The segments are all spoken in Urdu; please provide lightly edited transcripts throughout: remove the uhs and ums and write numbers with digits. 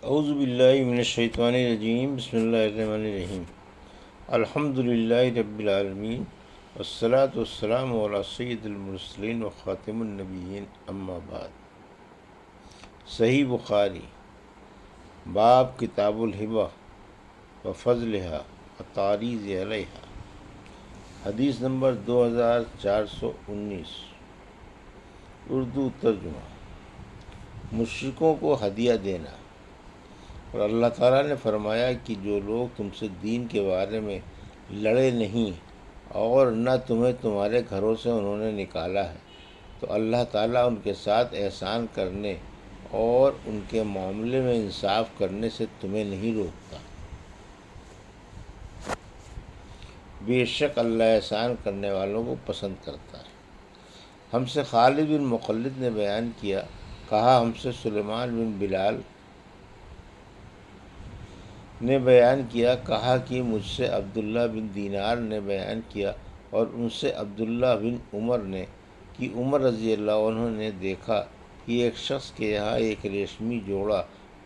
اعوذ باللہ من الشیطان الرجیم، بسم اللہ الرحمن الرحیم۔ الحمد للہ رب العالمین، والصلاة والسلام علی سید المرسلین و خاتم النبیین، اما بعد۔ صحیح بخاری، باب کتاب الہبہ و فضلہا و تعریض علیہا، حدیث نمبر 2419۔ اردو ترجمہ۔ مشرکوں کو ہدیہ دینا۔ اور اللہ تعالیٰ نے فرمایا کہ جو لوگ تم سے دین کے بارے میں لڑے نہیں اور نہ تمہیں تمہارے گھروں سے انہوں نے نکالا ہے، تو اللہ تعالیٰ ان کے ساتھ احسان کرنے اور ان کے معاملے میں انصاف کرنے سے تمہیں نہیں روکتا۔ بے شک اللہ احسان کرنے والوں کو پسند کرتا ہے۔ ہم سے خالد بن مخلد نے بیان کیا، کہا ہم سے سلیمان بن بلال نے بیان کیا، کہا کہ مجھ سے عبداللہ بن دینار نے بیان کیا، اور ان سے عبداللہ بن عمر نے کہ عمر رضی اللہ عنہ نے دیکھا کہ ایک شخص کے یہاں ایک ریشمی جوڑا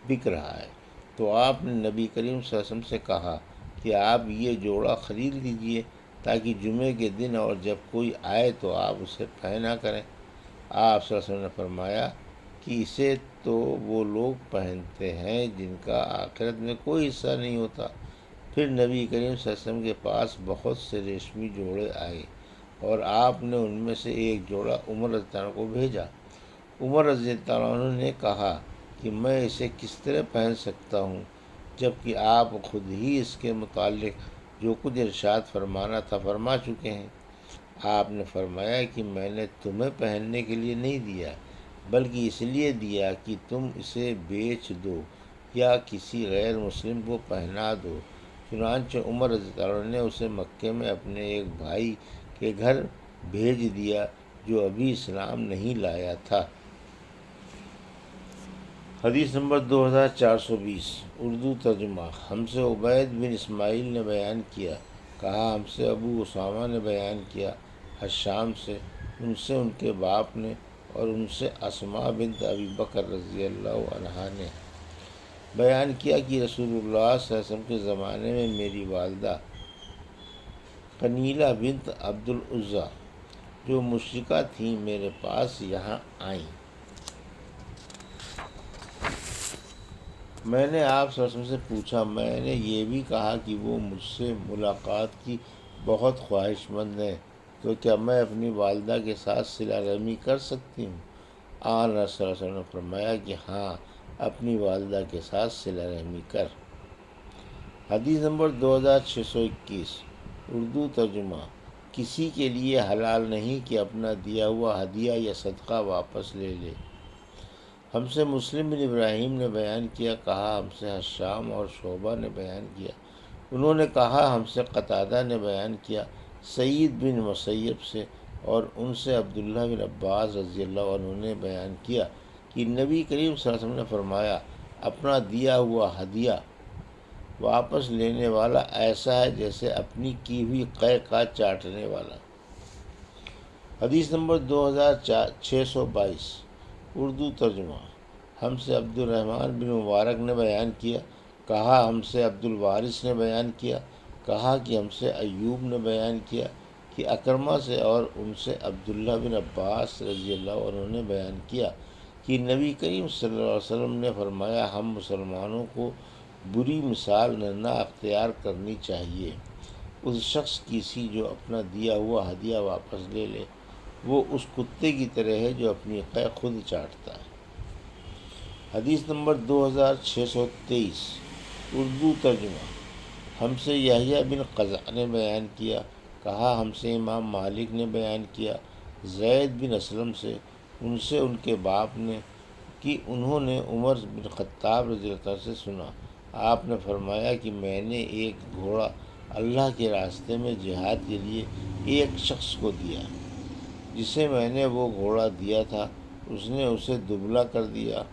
بک رہا ہے، تو آپ نے نبی کریم صلی اللہ علیہ وسلم سے کہا کہ آپ یہ جوڑا خرید لیجئے تاکہ جمعے کے دن اور جب کوئی آئے تو آپ اسے پہنا کریں۔ آپ صلی اللہ علیہ وسلم نے فرمایا کہ اسے تو وہ لوگ پہنتے ہیں جن کا آخرت میں کوئی حصہ نہیں ہوتا۔ پھر نبی کریم صلی اللہ علیہ وسلم کے پاس بہت سے ریشمی جوڑے آئے اور آپ نے ان میں سے ایک جوڑا عمر رضی اللہ عنہ کو بھیجا۔ عمر رضی اللہ عنہ نے کہا کہ میں اسے کس طرح پہن سکتا ہوں، جبکہ آپ خود ہی اس کے متعلق جو کچھ ارشاد فرمانا تھا فرما چکے ہیں۔ آپ نے فرمایا کہ میں نے تمہیں پہننے کے لیے نہیں دیا، بلکہ اس لیے دیا کہ تم اسے بیچ دو یا کسی غیر مسلم کو پہنا دو۔ چنانچہ عمر رضی اللہ عنہ نے اسے مکے میں اپنے ایک بھائی کے گھر بھیج دیا جو ابھی اسلام نہیں لایا تھا۔ حدیث نمبر 2420۔ اردو ترجمہ۔ ہم سے عبید بن اسماعیل نے بیان کیا، کہا ہم سے ابو اسامہ نے بیان کیا حشام سے، ان سے ان کے باپ نے، اور ان سے اسماء بنت ابی بکر رضی اللہ عنہا نے بیان کیا کہ رسول اللہ صلی اللہ علیہ وسلم کے زمانے میں میری والدہ قنیلہ بنت عبد العزیٰ جو مشرکہ تھیں میرے پاس یہاں آئیں۔ میں نے آپ صلی اللہ علیہ وسلم سے پوچھا، میں نے یہ بھی کہا کہ وہ مجھ سے ملاقات کی بہت خواہش مند ہیں، تو کیا میں اپنی والدہ کے ساتھ صلہ رحمی کر سکتی ہوں؟ آن صلی اللہ علیہ وسلم نے فرمایا کہ ہاں، اپنی والدہ کے ساتھ صلہ رحمی کر۔ حدیث نمبر 2621۔ اردو ترجمہ۔ کسی کے لیے حلال نہیں کہ اپنا دیا ہوا ہدیہ یا صدقہ واپس لے لے۔ ہم سے مسلم بن ابراہیم نے بیان کیا، کہا ہم سے حشام اور شعبہ نے بیان کیا، انہوں نے کہا ہم سے قتادہ نے بیان کیا سعید بن مسیب سے، اور ان سے عبداللہ بن عباس رضی اللہ عنہ نے بیان کیا کہ نبی کریم صلی اللہ علیہ وسلم نے فرمایا، اپنا دیا ہوا ہدیہ واپس لینے والا ایسا ہے جیسے اپنی کی ہوئی قے کا چاٹنے والا۔ حدیث نمبر 2622۔ اردو ترجمہ۔ ہم سے عبد الرحمن بن مبارک نے بیان کیا، کہا ہم سے عبد الوارث نے بیان کیا، کہا کہ ہم سے ایوب نے بیان کیا کہ اکرمہ سے، اور ان سے عبداللہ بن عباس رضی اللہ عنہ نے بیان کیا کہ نبی کریم صلی اللہ علیہ وسلم نے فرمایا، ہم مسلمانوں کو بری مثال نہ اختیار کرنی چاہیے۔ اس شخص کی سی جو اپنا دیا ہوا ہدیہ واپس لے لے، وہ اس کتے کی طرح ہے جو اپنی قے خود چاٹتا ہے۔ حدیث نمبر 2623۔ اردو ترجمہ۔ ہم سے یحییٰ بن قزع نے بیان کیا، کہا ہم سے امام مالک نے بیان کیا زید بن اسلم سے، ان سے ان کے باپ نے کہ انہوں نے عمر بن خطاب رضی اللہ عنہ سے سنا، آپ نے فرمایا کہ میں نے ایک گھوڑا اللہ کے راستے میں جہاد کے لیے ایک شخص کو دیا، جسے میں نے وہ گھوڑا دیا تھا اس نے اسے دبلا کر دیا،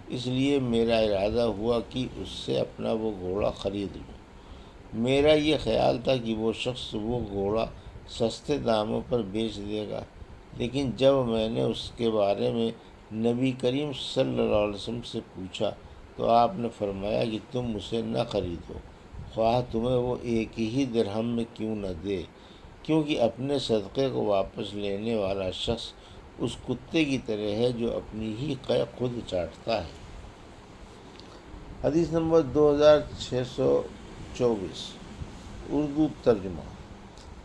اس لیے میرا ارادہ ہوا کہ اس سے اپنا وہ گھوڑا خرید لوں۔ میرا یہ خیال تھا کہ وہ شخص وہ گھوڑا سستے داموں پر بیچ دے گا، لیکن جب میں نے اس کے بارے میں نبی کریم صلی اللہ علیہ وسلم سے پوچھا تو آپ نے فرمایا کہ تم اسے نہ خریدو، خواہ تمہیں وہ ایک ہی درہم میں کیوں نہ دے، کیونکہ اپنے صدقے کو واپس لینے والا شخص اس کتے کی طرح ہے جو اپنی ہی قے خود چاٹتا ہے۔ حدیث نمبر 2624، اردو ترجمہ۔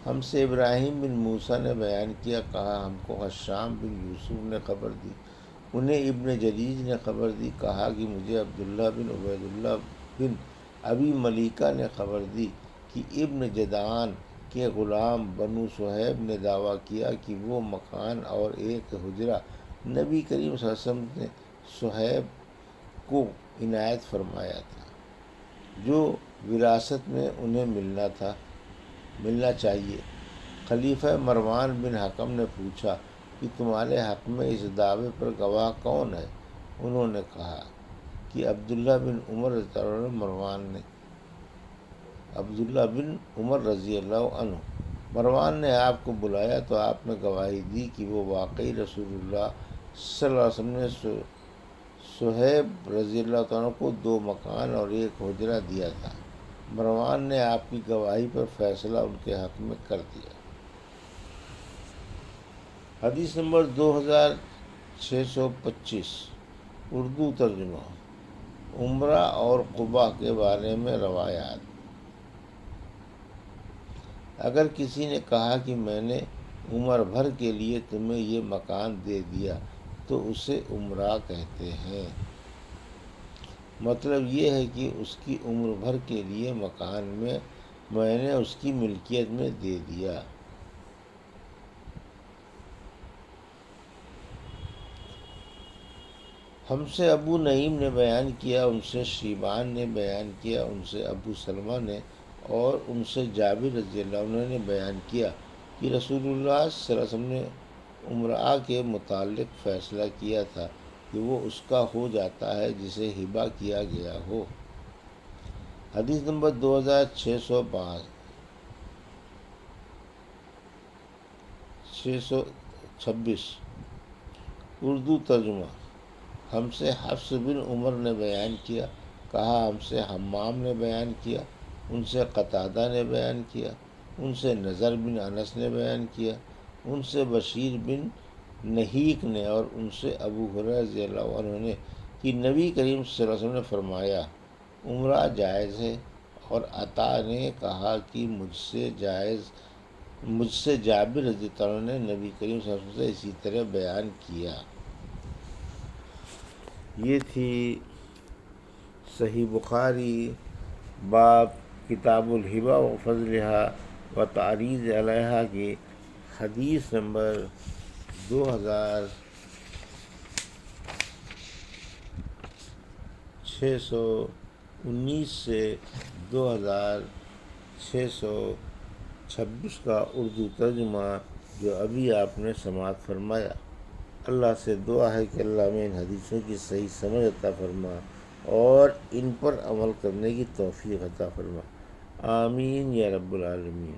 ہم سے ابراہیم بن موسیٰ نے بیان کیا، کہا ہم کو حشام بن یوسف نے خبر دی، انہیں ابن جریج نے خبر دی، کہا کہ مجھے عبداللہ بن عبید اللہ بن ابی ملیکہ نے خبر دی کہ ابن جدعان کے غلام بنو صہیب نے دعویٰ کیا کہ وہ مکان اور ایک حجرہ نبی کریم صلی اللہ علیہ وسلم نے صہیب کو عنایت فرمایا تھا، جو وراثت میں انہیں ملنا چاہیے۔ خلیفہ مروان بن حکم نے پوچھا کہ تمہارے حق میں اس دعوے پر گواہ کون ہے؟ انہوں نے کہا کہ عبداللہ بن عمر رضی اللہ عنہ۔ مروان نے آپ کو بلایا تو آپ نے گواہی دی کہ وہ واقعی رسول اللہ صلی اللہ علیہ وسلم نے صہیب رضی اللہ عنہ کو 2 مکان اور ایک حجرہ دیا تھا۔ مروان نے آپ کی گواہی پر فیصلہ ان کے حق میں کر دیا۔ حدیث نمبر 2625، اردو ترجمہ۔ عمرہ اور قباء کے بارے میں روایات۔ اگر کسی نے کہا کہ میں نے عمر بھر کے لیے تمہیں یہ مکان دے دیا تو اسے عمرہ کہتے ہیں۔ مطلب یہ ہے کہ اس کی عمر بھر کے لیے مکان میں نے اس کی ملکیت میں دے دیا۔ ہم سے ابو نعیم نے بیان کیا، ان سے شیبان نے بیان کیا، ان سے ابو سلمہ نے اور ان سے جابر رضی اللہ عنہ نے بیان کیا کہ رسول اللہ صلی اللہ علیہ وسلم نے عمرہ کے متعلق فیصلہ کیا تھا کہ وہ اس کا ہو جاتا ہے جسے ہبہ کیا گیا ہو۔ حدیث نمبر 2626، اردو ترجمہ۔ ہم سے حفص بن عمر نے بیان کیا، کہا ہم سے حمام نے بیان کیا، ان سے قتادہ نے بیان کیا، ان سے نضر بن انس نے بیان کیا، ان سے بشیر بن نہیک نے اور ان سے ابو ہریرہ رضی اللہ عنہ نے کہ نبی کریم صلی اللہ علیہ وسلم نے فرمایا عمرہ جائز ہے، اور عطا نے کہا کہ مجھ سے جابر رضی اللہ عنہ نے نبی کریم صلی اللہ علیہ وسلم سے اسی طرح بیان کیا۔ یہ تھی صحیح بخاری باب کتاب الہبہ و فضلہا و تعریض علیہا کی حدیث نمبر 2619 سے 2626 کا اردو ترجمہ جو ابھی آپ نے سماعت فرمایا۔ اللہ سے دعا ہے کہ اللہ میں ان حدیثوں کی صحیح سمجھ عطا فرما اور ان پر عمل کرنے کی توفیق عطا فرما، آمین یا رب العالمین۔